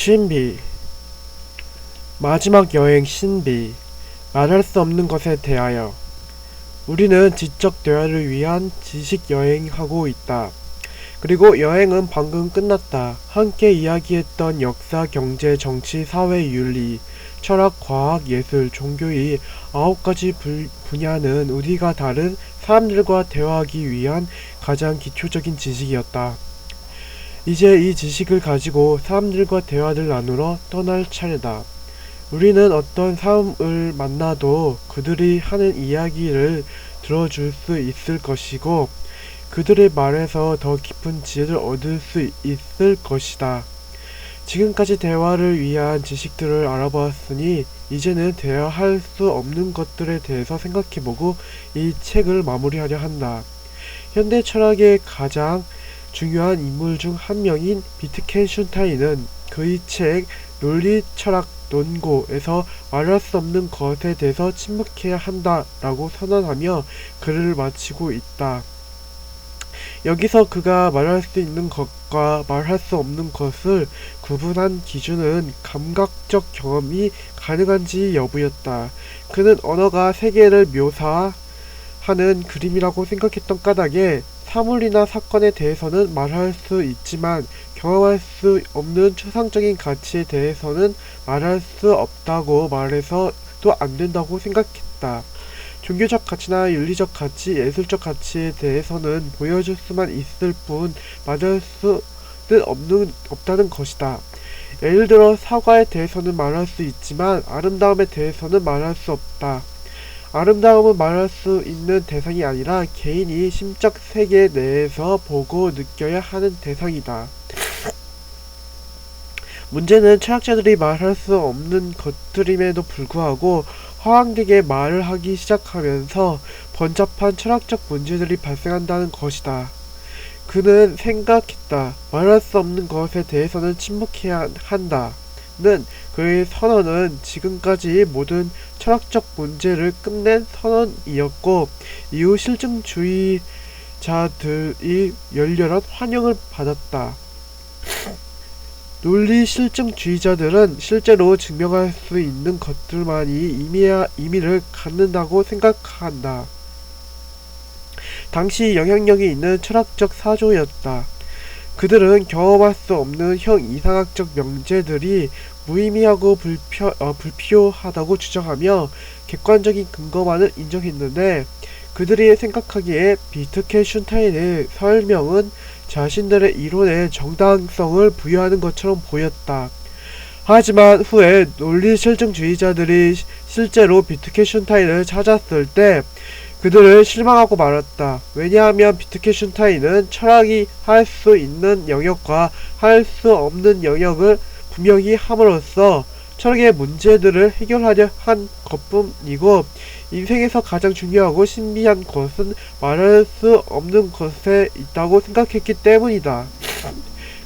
신비, 마지막 여행 신비, 말할 수 없는 것에 대하여. 우리는 지적 대화를 위한 지식 여행하고 있다. 그리고 여행은 방금 끝났다. 함께 이야기했던 역사, 경제, 정치, 사회, 윤리, 철학, 과학, 예술, 종교의 9가지 분야는 우리가 다른 사람들과 대화하기 위한 가장 기초적인 지식이었다. 이제 이 지식을 가지고 사람들과 대화를 나누러 떠날 차례다. 우리는 어떤 사람을 만나도 그들이 하는 이야기를 들어줄 수 있을 것이고 그들의 말에서 더 깊은 지혜를 얻을 수 있을 것이다. 지금까지 대화를 위한 지식들을 알아보았으니 이제는 대화할 수 없는 것들에 대해서 생각해보고 이 책을 마무리하려 한다. 현대 철학의 가장 중요한 인물 중 한 명인 비트겐슈타인은 그의 책 논리 철학 논고에서 말할 수 없는 것에 대해서 침묵해야 한다 라고 선언하며 글을 마치고 있다. 여기서 그가 말할 수 있는 것과 말할 수 없는 것을 구분한 기준은 감각적 경험이 가능한지 여부였다. 그는 언어가 세계를 묘사하는 그림이라고 생각했던 까닭에 사물이나 사건에 대해서는 말할 수 있지만 경험할 수 없는 추상적인 가치에 대해서는 말할 수 없다고 말해서도 안 된다고 생각했다. 종교적 가치나 윤리적 가치, 예술적 가치에 대해서는 보여줄 수만 있을 뿐 말할 수는 없다는 것이다. 예를 들어 사과에 대해서는 말할 수 있지만 아름다움에 대해서는 말할 수 없다. 아름다움은 말할 수 있는 대상이 아니라 개인이 심적 세계 내에서 보고 느껴야 하는 대상이다. 문제는 철학자들이 말할 수 없는 것들임에도 불구하고 허황되게 말을 하기 시작하면서 번잡한 철학적 문제들이 발생한다는 것이다. 그는 생각했다. 말할 수 없는 것에 대해서는 침묵해야 한다. 는 그의 선언은 지금까지 모든 철학적 문제를 끝낸 선언이었고 이후 실증주의자들이 열렬한 환영을 받았다. 논리 실증주의자들은 실제로 증명할 수 있는 것들만이 의미를 갖는다고 생각한다. 당시 영향력이 있는 철학적 사조였다. 그들은 경험할 수 없는 형 이상학적 명제들이 무의미하고 불필요하다고 주장하며 객관적인 근거만을 인정했는데 그들이 생각하기에 비트겐슈타인의 설명은 자신들의 이론에 정당성을 부여하는 것처럼 보였다. 하지만 후에 논리실증주의자들이 실제로 비트겐슈타인을 찾았을 때 그들을 실망하고 말았다. 왜냐하면 비트겐슈타인은 철학이 할 수 있는 영역과 할 수 없는 영역을 분명히 함으로써 철학의 문제들을 해결하려 한 것뿐이고 인생에서 가장 중요하고 신비한 것은 말할 수 없는 것에 있다고 생각했기 때문이다.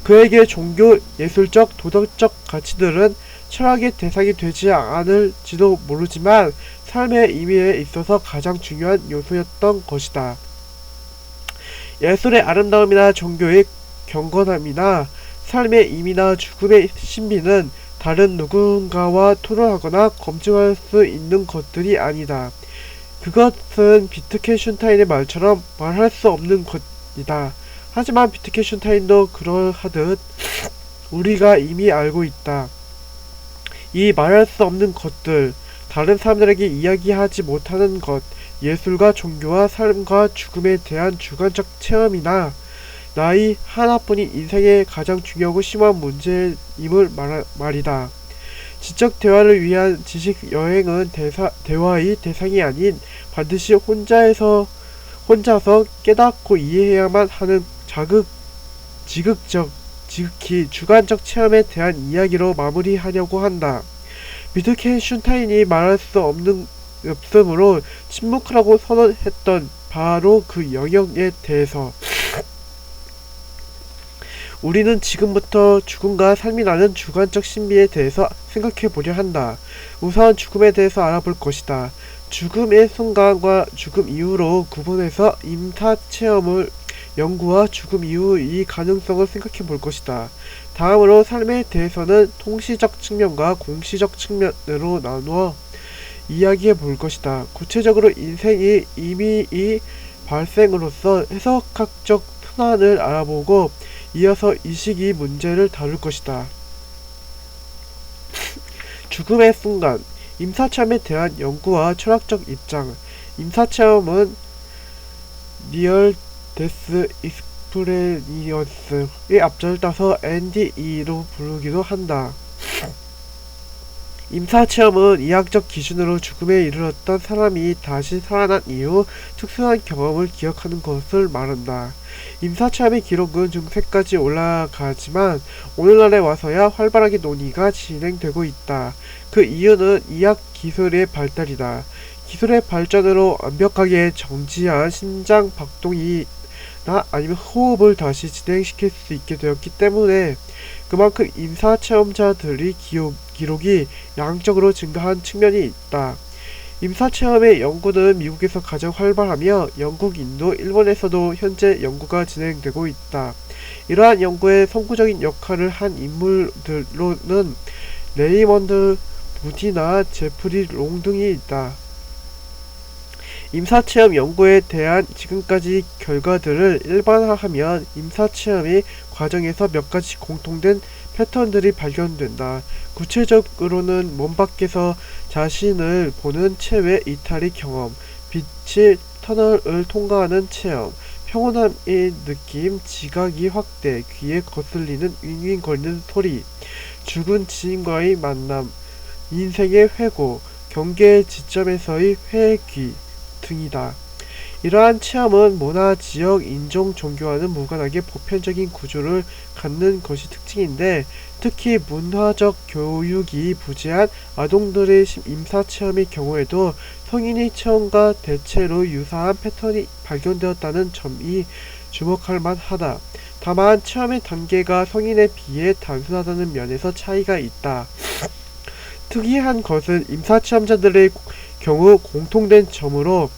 그에게 종교, 예술적, 도덕적 가치들은 철학의 대상이 되지 않을지도 모르지만 삶의 의미에 있어서 가장 중요한 요소였던 것이다. 예술의 아름다움이나 종교의 경건함이나 삶의 의미나 죽음의 신비는 다른 누군가와 토론하거나 검증할 수 있는 것들이 아니다. 그것은 비트겐슈타인의 말처럼 말할 수 없는 것이다. 하지만 비트겐슈타인도 그러하듯 우리가 이미 알고 있다. 이 말할 수 없는 것들, 다른 사람들에게 이야기하지 못하는 것, 예술과 종교와 삶과 죽음에 대한 주관적 체험이나 나의 하나뿐인 인생의 가장 중요하고 심한 문제임을 말이다. 지적 대화를 위한 지식 여행은 대화의 대상이 아닌 반드시 혼자서 깨닫고 이해해야만 하는 지극히 주관적 체험에 대한 이야기로 마무리하려고 한다. 비트겐슈타인이 말할 수 없으므로 침묵하라고 선언했던 바로 그 영역에 대해서 우리는 지금부터 죽음과 삶이라는 주관적 신비에 대해서 생각해보려 한다. 우선 죽음에 대해서 알아볼 것이다. 죽음의 순간과 죽음 이후로 구분해서 임사 체험을 연구와 죽음 이후 이 가능성을 생각해 볼 것이다. 다음으로 삶에 대해서는 통시적 측면과 공시적 측면으로 나누어 이야기해 볼 것이다. 구체적으로 인생이 이미 이 발생으로서 해석학적 편안을 알아보고 이어서 이 시기 문제를 다룰 것이다. 죽음의 순간, 임사체험에 대한 연구와 철학적 입장. 임사체험은 리얼 데스 익스프레니언스의 앞자를 따서 NDE로 부르기도 한다. 임사체험은 이학적 기준으로 죽음에 이르렀던 사람이 다시 살아난 이후 특수한 경험을 기억하는 것을 말한다. 임사체험의 기록은 중세까지 올라가지만 오늘날에 와서야 활발하게 논의가 진행되고 있다. 그 이유는 이학 기술의 발달이다. 기술의 발전으로 완벽하게 정지한 심장 박동이나 아니면 호흡을 다시 진행시킬 수 있게 되었기 때문에 그만큼 임사체험자들의 기록이 양적으로 증가한 측면이 있다. 임사체험의 연구는 미국에서 가장 활발하며 영국, 인도, 일본에서도 현재 연구가 진행되고 있다. 이러한 연구에 선구적인 역할을 한 인물들로는 레이먼드 무디나 제프리 롱 등이 있다. 임사체험 연구에 대한 지금까지 결과들을 일반화하면 임사체험의 과정에서 몇 가지 공통된 패턴들이 발견된다. 구체적으로는 몸 밖에서 자신을 보는 체외 이탈의 경험, 빛의 터널을 통과하는 체험, 평온함의 느낌, 지각이 확대, 귀에 거슬리는 윙윙거리는 소리, 죽은 지인과의 만남, 인생의 회고, 경계의 지점에서의 회귀 등이다. 이러한 체험은 문화, 지역, 인종, 종교와는 무관하게 보편적인 구조를 갖는 것이 특징인데 특히 문화적 교육이 부재한 아동들의 임사체험의 경우에도 성인의 체험과 대체로 유사한 패턴이 발견되었다는 점이 주목할 만하다. 다만 체험의 단계가 성인에 비해 단순하다는 면에서 차이가 있다. 특이한 것은 임사체험자들의 경우 공통된 점으로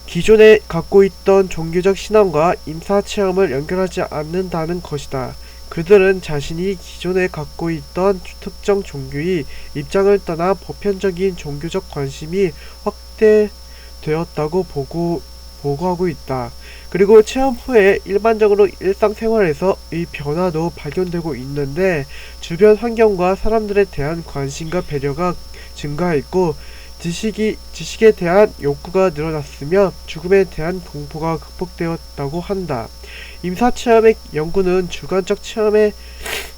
기존에 갖고 있던 종교적 신앙과 임사체험을 연결하지 않는다는 것이다. 그들은 자신이 기존에 갖고 있던 특정 종교의 입장을 떠나 보편적인 종교적 관심이 확대되었다고 보고하고 있다. 그리고 체험 후에 일반적으로 일상생활에서의 변화도 발견되고 있는데 주변 환경과 사람들에 대한 관심과 배려가 증가했고 지식에 대한 욕구가 늘어났으며 죽음에 대한 공포가 극복되었다고 한다. 임사체험의 연구는 주관적 체험에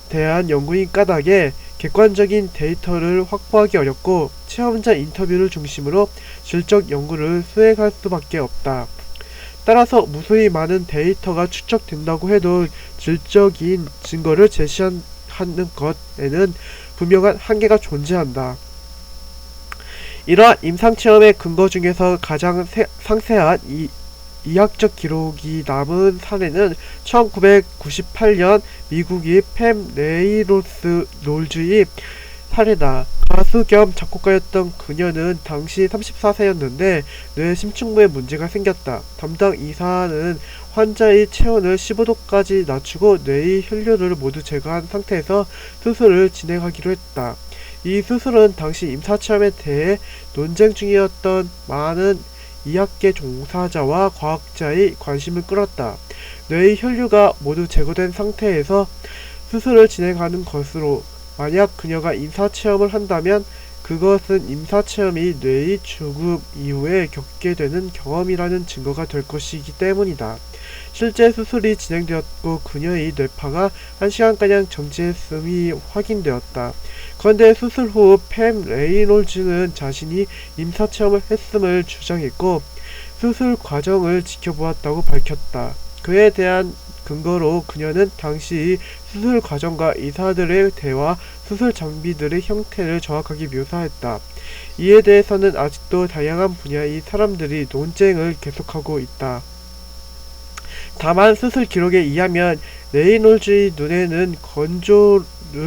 대한 연구인 까닭에 객관적인 데이터를 확보하기 어렵고 체험자 인터뷰를 중심으로 질적 연구를 수행할 수밖에 없다. 따라서 무수히 많은 데이터가 축적된다고 해도 질적인 증거를 제시하는 것에는 분명한 한계가 존재한다. 이러한 임상체험의 근거 중에서 가장 상세한 이학적 기록이 남은 사례는 1998년 미국의 팸 레이노스 롤즈의 사례다. 가수 겸 작곡가였던 그녀는 당시 34세였는데 뇌 심층부에 문제가 생겼다. 담당 의사는 환자의 체온을 15도까지 낮추고 뇌의 혈류를 모두 제거한 상태에서 수술을 진행하기로 했다. 이 수술은 당시 임사체험에 대해 논쟁 중이었던 많은 이학계 종사자와 과학자의 관심을 끌었다. 뇌의 혈류가 모두 제거된 상태에서 수술을 진행하는 것으로 만약 그녀가 임사체험을 한다면 그것은 임사체험이 뇌의 죽음 이후에 겪게 되는 경험이라는 증거가 될 것이기 때문이다. 실제 수술이 진행되었고 그녀의 뇌파가 1시간가량 정지했음이 확인되었다. 그런데 수술 후 팸 레이놀즈는 자신이 임사체험을 했음을 주장했고 수술 과정을 지켜보았다고 밝혔다. 그에 대한 근거로 그녀는 당시 수술 과정과 의사들의 대화, 수술 장비들의 형태를 정확하게 묘사했다. 이에 대해서는 아직도 다양한 분야의 사람들이 논쟁을 계속하고 있다. 다만 수술 기록에 의하면 레이놀즈의 눈에는 건조를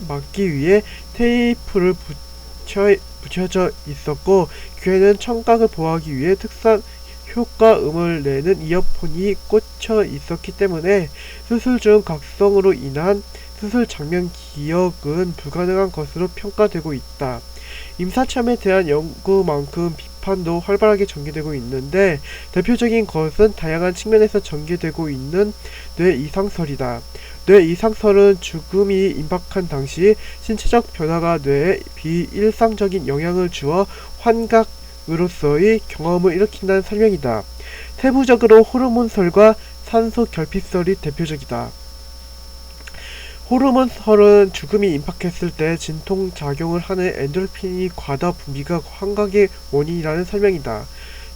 막기 위해 테이프를 붙여져 있었고 귀에는 청각을 보호하기 위해 특수한 효과음을 내는 이어폰이 꽂혀 있었기 때문에 수술 중 각성으로 인한 수술 장면 기억은 불가능한 것으로 평가되고 있다. 임사참에 대한 연구만큼 비판도 활발하게 전개되고 있는데 대표적인 것은 다양한 측면에서 전개되고 있는 뇌 이상설이다. 뇌 이상설은 죽음이 임박한 당시 신체적 변화가 뇌에 비일상적인 영향을 주어 환각으로서의 경험을 일으킨다는 설명이다. 세부적으로 호르몬설과 산소 결핍설이 대표적이다. 호르몬설은 죽음이 임박했을 때 진통작용을 하는 엔도르핀이 과다 분비가 환각의 원인이라는 설명이다.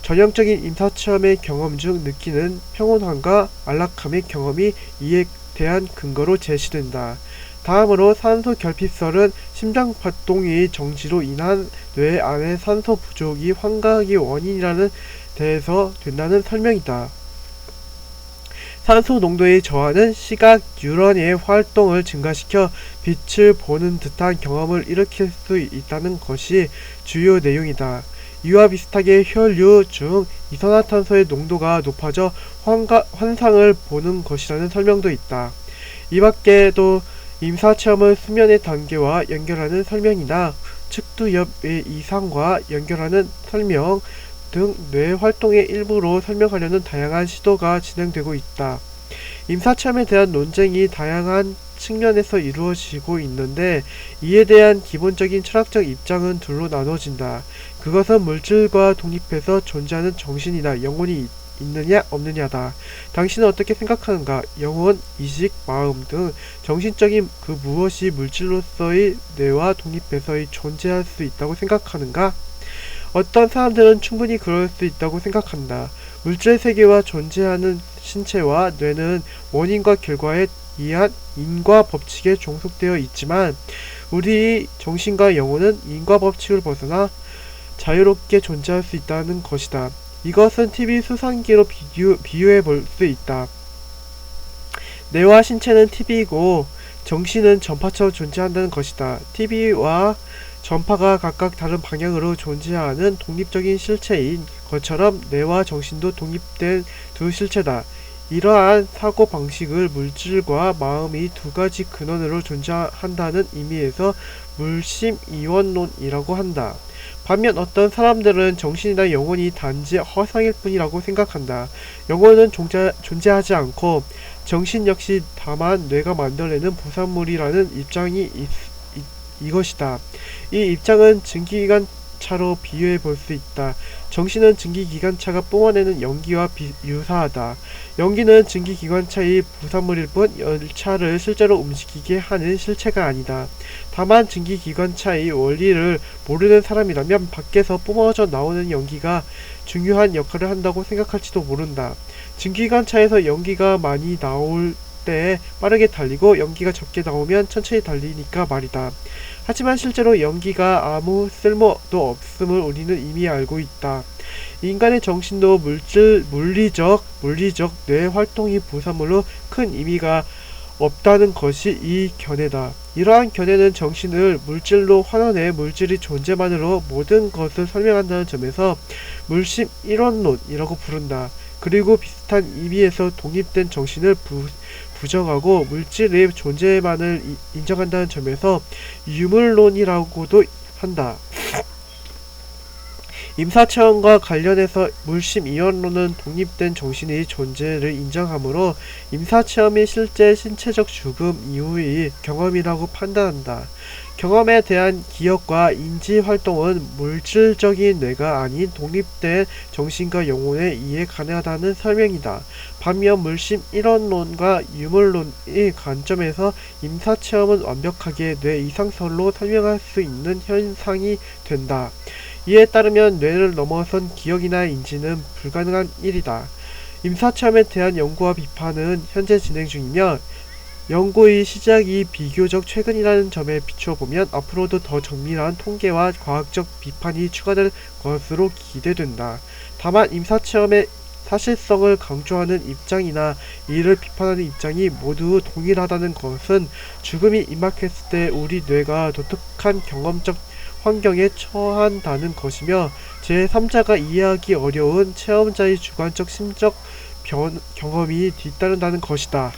전형적인 임사체험의 경험 중 느끼는 평온함과 안락함의 경험이 이에 대한 근거로 제시된다. 다음으로 산소 결핍설은 심장박동의 정지로 인한 뇌 안의 산소 부족이 환각의 원인이라는 데에서 된다는 설명이다. 산소 농도의 저하는 시각 뉴런의 활동을 증가시켜 빛을 보는 듯한 경험을 일으킬 수 있다는 것이 주요 내용이다. 이와 비슷하게 혈류 중 이산화탄소의 농도가 높아져 환상을 보는 것이라는 설명도 있다. 이밖에도 임사체험을 수면의 단계와 연결하는 설명이나 측두엽의 이상과 연결하는 설명 등 뇌 활동의 일부로 설명하려는 다양한 시도가 진행되고 있다. 임사체험에 대한 논쟁이 다양한 측면에서 이루어지고 있는데 이에 대한 기본적인 철학적 입장은 둘로 나눠진다. 그것은 물질과 독립해서 존재하는 정신이나 영혼이 있느냐 없느냐다. 당신은 어떻게 생각하는가? 영혼, 의식, 마음 등 정신적인 그 무엇이 물질로서의 뇌와 독립해서의 존재할 수 있다고 생각하는가? 어떤 사람들은 충분히 그럴 수 있다고 생각한다. 물질 세계와 존재하는 신체와 뇌는 원인과 결과에 의한 인과 법칙에 종속되어 있지만 우리 정신과 영혼은 인과 법칙을 벗어나 자유롭게 존재할 수 있다는 것이다. 이것은 TV 수상기로 비유해 볼 수 있다. 뇌와 신체는 TV이고 정신은 전파처럼 존재한다는 것이다. TV와 전파가 각각 다른 방향으로 존재하는 독립적인 실체인 것처럼 뇌와 정신도 독립된 두 실체다. 이러한 사고방식을 물질과 마음이 두 가지 근원으로 존재한다는 의미에서 물심이원론이라고 한다. 반면 어떤 사람들은 정신이나 영혼이 단지 허상일 뿐이라고 생각한다. 영혼은 존재하지 않고 정신 역시 다만 뇌가 만들어내는 부산물이라는 입장이 이것이다. 이 입장은 증기기관차로 비유해 볼 수 있다. 정신은 증기기관차가 뿜어내는 연기와 유사하다. 연기는 증기기관차의 부산물일 뿐 열차를 실제로 움직이게 하는 실체가 아니다. 다만 증기기관차의 원리를 모르는 사람이라면 밖에서 뿜어져 나오는 연기가 중요한 역할을 한다고 생각할지도 모른다. 증기기관차에서 연기가 많이 나올 때 빠르게 달리고 연기가 적게 나오면 천천히 달리니까 말이다. 하지만 실제로 연기가 아무 쓸모도 없음을 우리는 이미 알고 있다. 인간의 정신도 물리적 뇌 활동이 부산물로 큰 의미가 없다는 것이 이 견해다. 이러한 견해는 정신을 물질로 환원해 물질의 존재만으로 모든 것을 설명한다는 점에서 물심 일원론이라고 부른다. 그리고 비슷한 의미에서 독립된 정신을 부정하고 물질의 존재만을 인정한다는 점에서 유물론이라고도 한다. 임사체험과 관련해서 물심이원론은 독립된 정신의 존재를 인정하므로 임사체험이 실제 신체적 죽음 이후의 경험이라고 판단한다. 경험에 대한 기억과 인지활동은 물질적인 뇌가 아닌 독립된 정신과 영혼에 의해 가능하다는 설명이다. 반면 물심일원론과 유물론의 관점에서 임사체험은 완벽하게 뇌 이상설로 설명할 수 있는 현상이 된다. 이에 따르면 뇌를 넘어선 기억이나 인지는 불가능한 일이다. 임사체험에 대한 연구와 비판은 현재 진행 중이며 연구의 시작이 비교적 최근이라는 점에 비추어 보면 앞으로도 더 정밀한 통계와 과학적 비판이 추가될 것으로 기대된다. 다만 임사체험의 사실성을 강조하는 입장이나 이를 비판하는 입장이 모두 동일하다는 것은 죽음이 임박했을 때 우리 뇌가 독특한 경험적 환경에 처한다는 것이며 제3자가 이해하기 어려운 체험자의 주관적 심적 경험이 뒤따른다는 것이다.